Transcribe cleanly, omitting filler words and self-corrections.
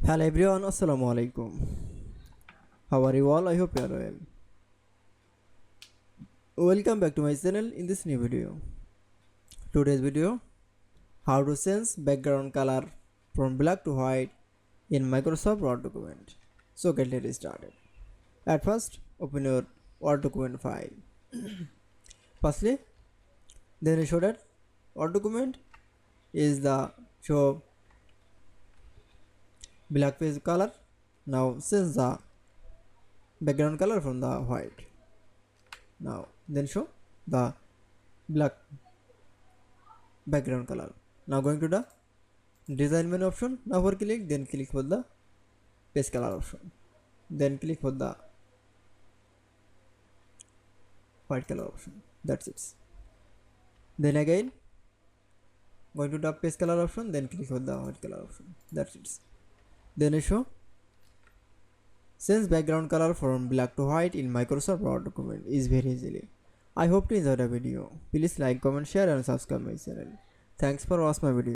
Hello everyone, Assalamu alaikum. How are you all? I hope you are well. Welcome back to my channel in this new video. Today's video, how to change background color from black to white in Microsoft Word document. So get it started. At first, open your Word document file. Firstly, then you show that Word document is the show black page color. Now change the background color from the white. Now then show the black background color. Now going to the design menu option. Now for click, then click for the page color option. Then click for the white color option. That's it. Then again going to the page color option. Then click for the white color option. That's it. Then I show change background color from black to white in Microsoft Word document is very easily. I hope to enjoy the video. Please like, comment, share and subscribe my channel. Thanks for watching my video.